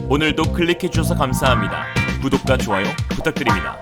오늘도 클릭해주셔서 감사합니다. 구독과 좋아요 부탁드립니다.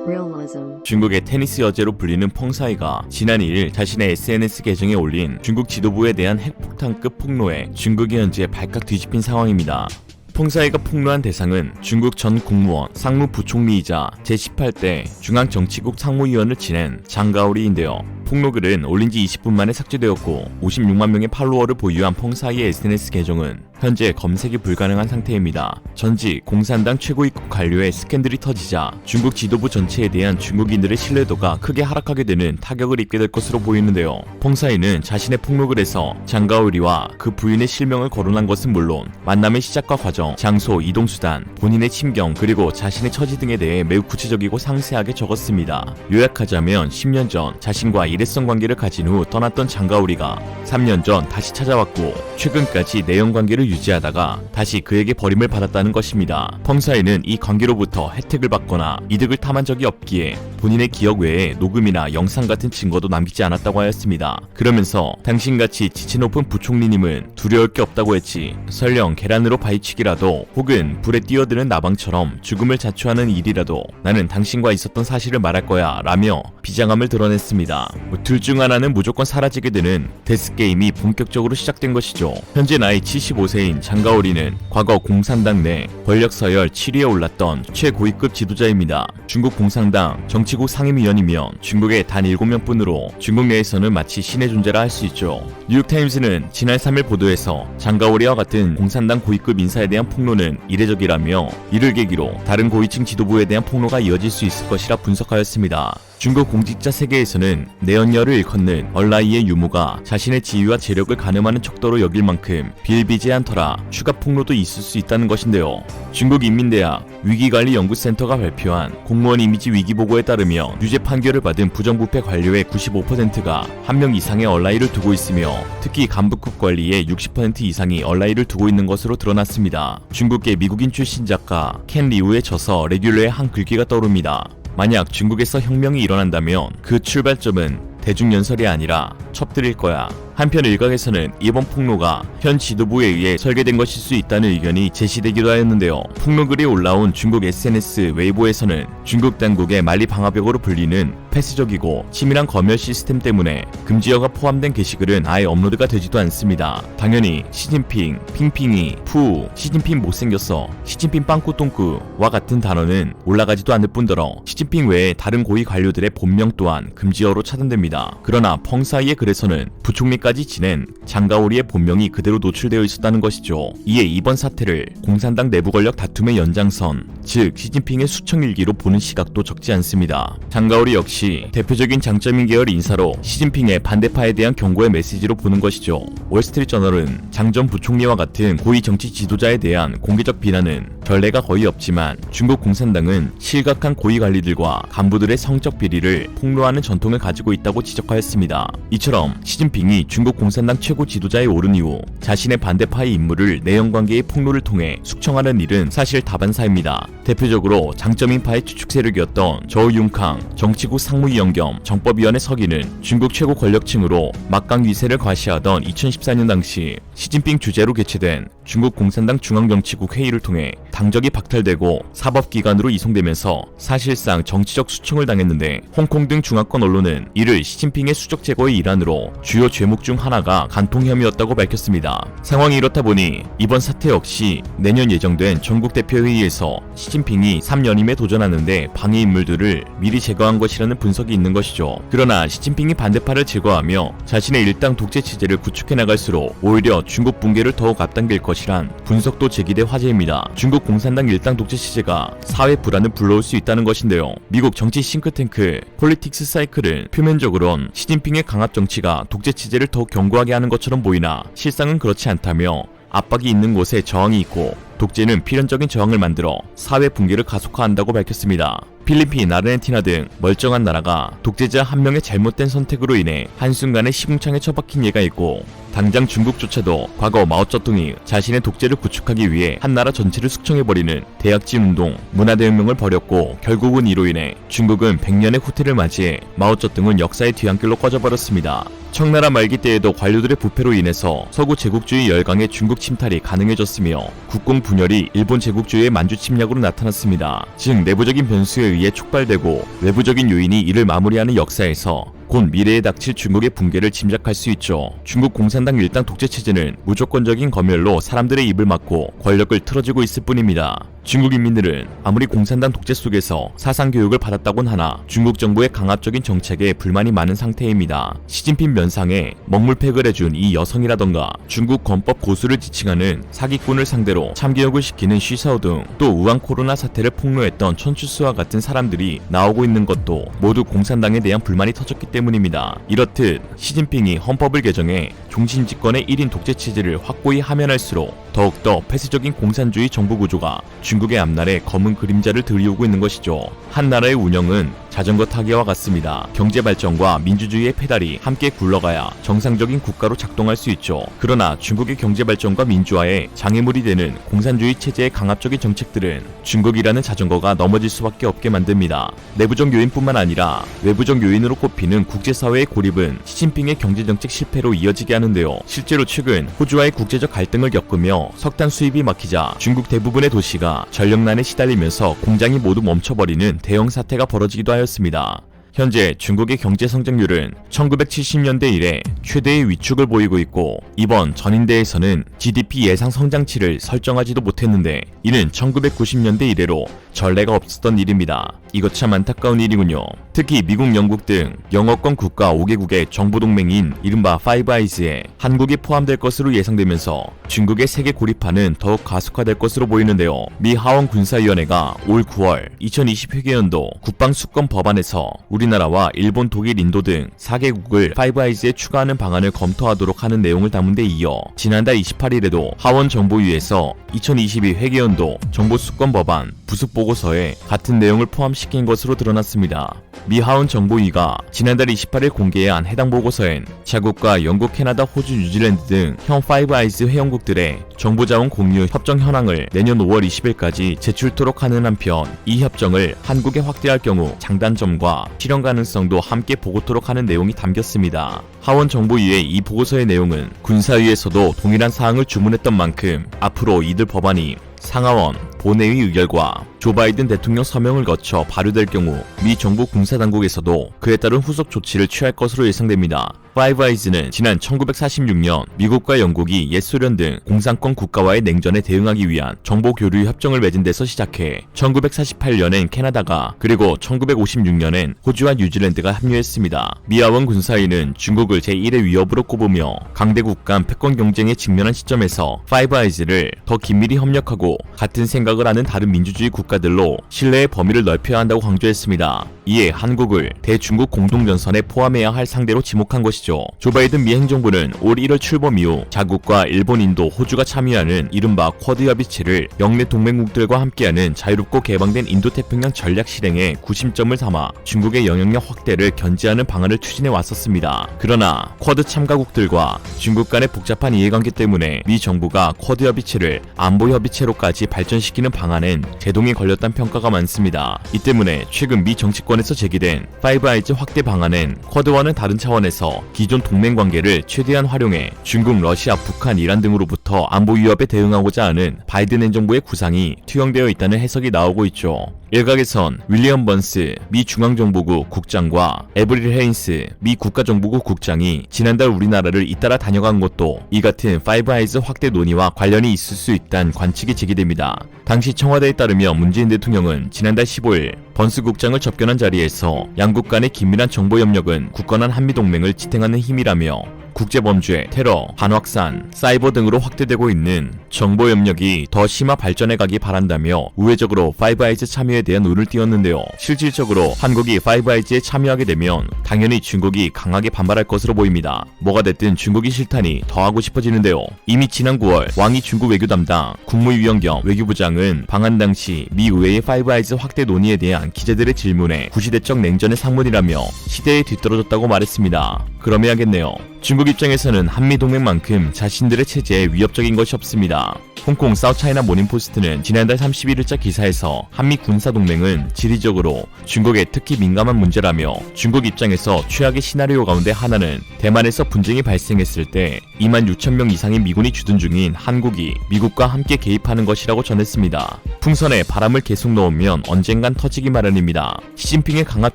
Realism. 중국의 테니스 여제로 불리는 펑사이가 지난 2일 자신의 SNS 계정에 올린 중국 지도부에 대한 핵폭탄급 폭로에 중국이 현재 발칵 뒤집힌 상황입니다. 펑사이가 폭로한 대상은 중국 전 국무원 상무부총리이자 제18대 중앙정치국 상무위원을 지낸 장가오리인데요. 폭로글은 올린 지 20분 만에 삭제되었고 56만 명의 팔로워를 보유한 펑사이의 SNS 계정은 현재 검색이 불가능한 상태입니다. 전직 공산당 최고위급 관료의 스캔들이 터지자 중국 지도부 전체에 대한 중국인들의 신뢰도가 크게 하락하게 되는 타격을 입게 될 것으로 보이는데요. 펑사이는 자신의 폭로글에서 장가오리와 그 부인의 실명을 거론한 것은 물론 만남의 시작과 과정, 장소, 이동수단, 본인의 친경 그리고 자신의 처지 등에 대해 매우 구체적이고 상세하게 적었습니다. 요약하자면 10년 전 자신과 일회성 관계를 가진 후 떠났던 장가오리가 3년 전 다시 찾아왔고 최근까지 내연 관계를 유지하다가 다시 그에게 버림을 받았다는 것입니다. 펑사이는 이 관계로부터 혜택을 받거나 이득을 탐한 적이 없기에 본인의 기억 외에 녹음이나 영상 같은 증거도 남기지 않았다고 하였습니다. 그러면서 당신같이 지체 높은 부총리님은 두려울 게 없다고 했지. 설령 계란으로 바위치기라도 혹은 불에 뛰어드는 나방처럼 죽음을 자초하는 일이라도 나는 당신과 있었던 사실을 말할 거야 라며 비장함을 드러냈습니다. 둘 중 하나는 무조건 사라지게 되는 데스게임이 본격적으로 시작된 것이죠. 현재 나이 75세인 장가오리는 과거 공산당 내 권력 서열 7위에 올랐던 최고위급 지도자입니다. 중국 공산당 정치국 상임위원이며 중국의 단 7명뿐으로 중국 내에서는 마치 신의 존재라 할 수 있죠. 뉴욕타임스는 지난 3일 보도에서 장가오리와 같은 공산당 고위급 인사에 대한 폭로는 이례적이라며 이를 계기로 다른 고위층 지도부에 대한 폭로가 이어질 수 있을 것이라 분석하였습니다. 중국 공직자 세계에서는 내연녀를 일컫는 얼라이의 유무가 자신의 지위와 재력을 가늠하는 척도로 여길 만큼 비일비재한 터라 추가 폭로도 있을 수 있다는 것인데요. 중국 인민대학 위기관리연구센터가 발표한 공무원 이미지 위기보고에 따르면 유죄 판결을 받은 부정부패 관료의 95%가 한 명 이상의 얼라이를 두고 있으며 특히 간부급 관리의 60% 이상이 얼라이를 두고 있는 것으로 드러났습니다. 중국계 미국인 출신 작가 켄 리우의 저서 레귤러의 한 글귀가 떠오릅니다. 만약 중국에서 혁명이 일어난다면 그 출발점은 대중연설이 아니라 첩들일 거야. 한편 일각에서는 이번 폭로가 현 지도부에 의해 설계된 것일 수 있다는 의견이 제시되기도 하였는데요. 폭로글이 올라온 중국 SNS 웨이보에서는 중국 당국의 만리 방화벽으로 불리는 폐쇄적이고 치밀한 검열 시스템 때문에 금지어가 포함된 게시글은 아예 업로드가 되지도 않습니다. 당연히 시진핑, 핑핑이, 푸, 시진핑 못생겼어, 시진핑 빵꾸똥꾸와 같은 단어는 올라가지도 않을 뿐더러 시진핑 외에 다른 고위 관료들의 본명 또한 금지어로 차단됩니다. 그러나 펑사이의 글에서는 부총리까지 지낸 장가오리의 본명이 그대로 노출되어 있었다는 것이죠. 이에 이번 사태를 공산당 내부 권력 다툼의 연장선, 즉 시진핑의 수청일기로 보는 시각도 적지 않습니다. 장가오리 역시 대표적인 장점인 계열 인사로 시진핑의 반대파에 대한 경고의 메시지로 보는 것이죠. 월스트리트저널은 장 전 부총리와 같은 고위 정치 지도자에 대한 공개적 비난은 전례가 거의 없지만 중국 공산당은 실각한 고위 관리들과 간부들의 성적 비리를 폭로하는 전통을 가지고 있다고 지적하였습니다. 이처럼 시진핑이 중국 공산당 최고 지도자에 오른 이후 자신의 반대파의 인물을 내연관계의 폭로를 통해 숙청하는 일은 사실 다반사입니다. 대표적으로 장점인파의 추축 세력이었던 저우융캉 정치국 상무위원 겸 정법위원회 서기는 중국 최고 권력층으로 막강 위세를 과시하던 2014년 당시 시진핑 주재로 개최된 중국 공산당 중앙정치국 회의를 통해 당적이 박탈되고 사법기관으로 이송되면서 사실상 정치적 수청을 당했는데 홍콩 등 중화권 언론은 이를 시진핑의 수적 제거의 일환으로 주요 죄목 중 하나가 간통 혐의였다고 밝혔습니다. 상황이 이렇다 보니 이번 사태 역시 내년 예정된 전국대표회의에서 시진핑이 3연임에 도전하는데 방해 인물들을 미리 제거한 것이라는 분석이 있는 것이죠. 그러나 시진핑이 반대파를 제거하며 자신의 일당 독재 체제를 구축해 나갈수록 오히려 중국 붕괴를 더욱 앞당길 것이란 분석도 제기돼 화제입니다. 중국 공산당 일당 독재 체제가 사회 불안을 불러올 수 있다는 것인데요. 미국 정치 싱크탱크 폴리틱스 사이클은 표면적으론 시진핑의 강압 정치가 독재 체제를 더욱 견고하게 하는 것처럼 보이나 실상은 그렇지 않다며 압박이 있는 곳에 저항이 있고 독재는 필연적인 저항을 만들어 사회 붕괴를 가속화한다고 밝혔습니다. 필리핀, 아르헨티나 등 멀쩡한 나라가 독재자 한 명의 잘못된 선택으로 인해 한순간에 시궁창에 처박힌 예가 있고 당장 중국조차도 과거 마오쩌둥이 자신의 독재를 구축하기 위해 한 나라 전체를 숙청해버리는 대약진 운동, 문화대혁명을 벌였고 결국은 이로 인해 중국은 100년의 후퇴를 맞이해 마오쩌둥은 역사의 뒤안길로 꺼져버렸습니다. 청나라 말기 때에도 관료들의 부패로 인해서 서구 제국주의 열강의 중국 침탈이 가능해졌으며 국공 분열이 일본 제국주의의 만주 침략으로 나타났습니다. 즉 내부적인 변수에 의해 촉발되고 외부적인 요인이 이를 마무리하는 역사에서 곧 미래에 닥칠 중국의 붕괴를 짐작할 수 있죠. 중국 공산당 일당 독재체제는 무조건적인 검열로 사람들의 입을 막고 권력을 틀어지고 있을 뿐입니다. 중국 인민들은 아무리 공산당 독재 속에서 사상교육을 받았다곤 하나 중국 정부의 강압적인 정책에 불만이 많은 상태입니다. 시진핑 면상에 먹물팩을 해준 이 여성이라던가 중국 건법 고수를 지칭하는 사기꾼을 상대로 참교육을 시키는 쉬사오 등 또 우한 코로나 사태를 폭로했던 천추스와 같은 사람들이 나오고 있는 것도 모두 공산당에 대한 불만이 터졌기 때문입니다. 이렇듯 시진핑이 헌법을 개정해 종신집권의 1인 독재체제를 확고히 하면할수록 더욱더 폐쇄적인 공산주의 정부 구조가 중국의 앞날에 검은 그림자를 들이오고 있는 것이죠. 한 나라의 운영은 자전거 타기와 같습니다. 경제 발전과 민주주의의 페달이 함께 굴러가야 정상적인 국가로 작동할 수 있죠. 그러나 중국의 경제 발전과 민주화에 장애물이 되는 공산주의 체제의 강압적인 정책들은 중국이라는 자전거가 넘어질 수밖에 없게 만듭니다. 내부적 요인뿐만 아니라 외부적 요인으로 꼽히는 국제사회의 고립은 시진핑의 경제정책 실패로 이어지게 하는데요. 실제로 최근 호주와의 국제적 갈등을 겪으며 석탄 수입이 막히자 중국 대부분의 도시가 전력난에 시달리면서 공장이 모두 멈춰버리는 대형 사태가 벌어지기도 하였습니다. 현재 중국의 경제 성장률은 1970년대 이래 최대의 위축을 보이고 있고 이번 전인대에서는 GDP 예상 성장치를 설정하지도 못했는데 이는 1990년대 이래로 전례가 없었던 일입니다. 이것 참 안타까운 일이군요. 특히 미국, 영국 등 영어권 국가 5개국의 정보동맹인 이른바 파이브 아이즈에 한국이 포함될 것으로 예상되면서 중국의 세계 고립화는 더욱 가속화될 것으로 보이는데요. 미 하원 군사위원회가 올 9월 2020 회계연도 국방수권 법안에서 우리나라와 일본, 독일, 인도 등 4개국을 파이브 아이즈에 추가하는 방안을 검토하도록 하는 내용을 담은 데 이어 지난달 28일에도 하원 정보위에서 2022 회계연도 정보수권 법안 부속 보고서에 같은 내용을 포함시킨 것으로 드러났습니다. 미 하원 정보위가 지난달 28일 공개한 해당 보고서엔 자국과 영국, 캐나다, 호주, 뉴질랜드 등 현 파이브 아이즈 회원국들의 정보자원 공유 협정 현황을 내년 5월 20일까지 제출토록 하는 한편 이 협정을 한국에 확대할 경우 장단점과 실현 가능성도 함께 보고토록 하는 내용이 담겼습니다. 하원 정보위의 이 보고서의 내용은 군사위에서도 동일한 사항을 주문했던 만큼 앞으로 이들 법안이 상하원, 본회의 의결과 조 바이든 대통령 서명을 거쳐 발효될 경우 미 정부 군사당국에서도 그에 따른 후속 조치를 취할 것으로 예상됩니다. 파이브 아이즈는 지난 1946년 미국과 영국이 옛소련 등 공산권 국가와의 냉전에 대응하기 위한 정보 교류 협정을 맺은 데서 시작해 1948년엔 캐나다가 그리고 1956년엔 호주와 뉴질랜드가 합류했습니다. 미하원 군사위는 중국을 제1의 위협으로 꼽으며 강대국 간 패권 경쟁에 직면한 시점에서 파이브 아이즈를 더 긴밀히 협력하고 같은 생각을 하는 다른 민주주의 국가들로 신뢰의 범위를 넓혀야 한다고 강조했습니다. 이에 한국을 대중국 공동전선에 포함해야 할 상대로 지목한 것이죠. 조 바이든 미 행정부는 올 1월 출범 이후 자국과 일본, 인도, 호주가 참여하는 이른바 쿼드 협의체를 영내 동맹국들과 함께하는 자유롭고 개방된 인도태평양 전략 실행에 구심점을 삼아 중국의 영향력 확대를 견제하는 방안을 추진해 왔었습니다. 그러나 쿼드 참가국들과 중국 간의 복잡한 이해관계 때문에 미 정부가 쿼드 협의체를 안보 협의체로까지 발전시키는 방안엔 제동이 걸렸다는 평가가 많습니다. 이 때문에 최근 미 정치권에서 제기된 파이브 아이즈 확대 방안엔 쿼드와는 다른 차원에서 기존 동맹 관계를 최대한 활용해 중국, 러시아, 북한, 이란 등으로부터 안보 위협에 대응하고자 하는 바이든 행정부의 구상이 투영되어 있다는 해석이 나오고 있죠. 일각에선 윌리엄 번스 미 중앙정보국 국장과 에브릴 헤인스 미 국가정보국 국장이 지난달 우리나라를 잇따라 다녀간 것도 이 같은 파이브 아이즈 확대 논의와 관련이 있을 수 있다는 관측이 제기됩니다. 당시 청와대에 따르면 문재인 대통령은 지난달 15일 번스 국장을 접견한 자리에서 양국 간의 긴밀한 정보협력은 굳건한 한미동맹을 지탱하는 힘이라며 국제범죄, 테러, 반확산, 사이버 등으로 확대되고 있는 정보협력이 더 심화 발전해가기 바란다며 우회적으로 파이브 아이즈 참여에 대한 운을 띄웠는데요. 실질적으로 한국이 파이브 아이즈에 참여하게 되면 당연히 중국이 강하게 반발할 것으로 보입니다. 뭐가 됐든 중국이 싫다니 더 하고 싶어지는데요. 이미 지난 9월 왕이 중국 외교 담당 국무위원 겸 외교부장은 방한 당시 미 의회의 파이브 아이즈 확대 논의에 대한 기자들의 질문에 구시대적 냉전의 상문이라며 시대에 뒤떨어졌다고 말했습니다. 그럼해야겠네요. 중국 입장에서는 한미동맹만큼 자신들의 체제에 위협적인 것이 없습니다. 있습니다. 홍콩 사우차이나 모닝포스트는 지난달 31일자 기사에서 한미 군사동맹은 지리적으로 중국에 특히 민감한 문제라며 중국 입장에서 최악의 시나리오 가운데 하나는 대만에서 분쟁이 발생했을 때 26,000명 이상의 미군이 주둔 중인 한국이 미국과 함께 개입하는 것이라고 전했습니다. 풍선에 바람을 계속 넣으면 언젠간 터지기 마련입니다. 시진핑의 강압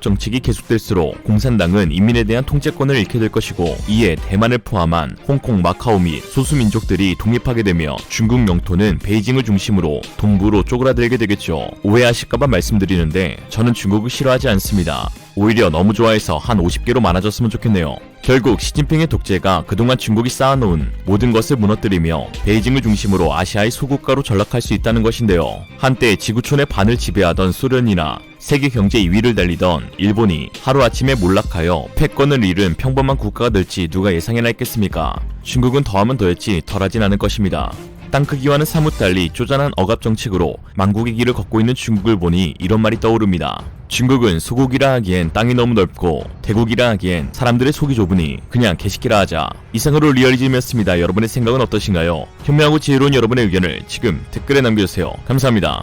정책이 계속될수록 공산당은 인민에 대한 통제권을 잃게 될 것이고 이에 대만을 포함한 홍콩, 마카오 및 소수민족들이 독립하게 되며 중국 영토는 베이징을 중심으로 동부로 쪼그라들게 되겠죠. 오해하실까봐 말씀드리는데 저는 중국을 싫어하지 않습니다. 오히려 너무 좋아해서 한 50개로 많아졌으면 좋겠네요. 결국 시진핑의 독재가 그동안 중국이 쌓아놓은 모든 것을 무너뜨리며 베이징을 중심으로 아시아의 소국가로 전락할 수 있다는 것인데요. 한때 지구촌의 반을 지배하던 소련이나 세계 경제 2위를 달리던 일본이 하루아침에 몰락하여 패권을 잃은 평범한 국가가 될지 누가 예상해나 했겠습니까? 중국은 더하면 더했지 덜하진 않을 것입니다. 땅 크기와는 사뭇 달리 쪼잔한 억압 정책으로 망국의 길을 걷고 있는 중국을 보니 이런 말이 떠오릅니다. 중국은 소국이라 하기엔 땅이 너무 넓고 대국이라 하기엔 사람들의 속이 좁으니 그냥 개시키라 하자. 이상으로 리얼리즘이었습니다. 여러분의 생각은 어떠신가요? 현명하고 지혜로운 여러분의 의견을 지금 댓글에 남겨주세요. 감사합니다.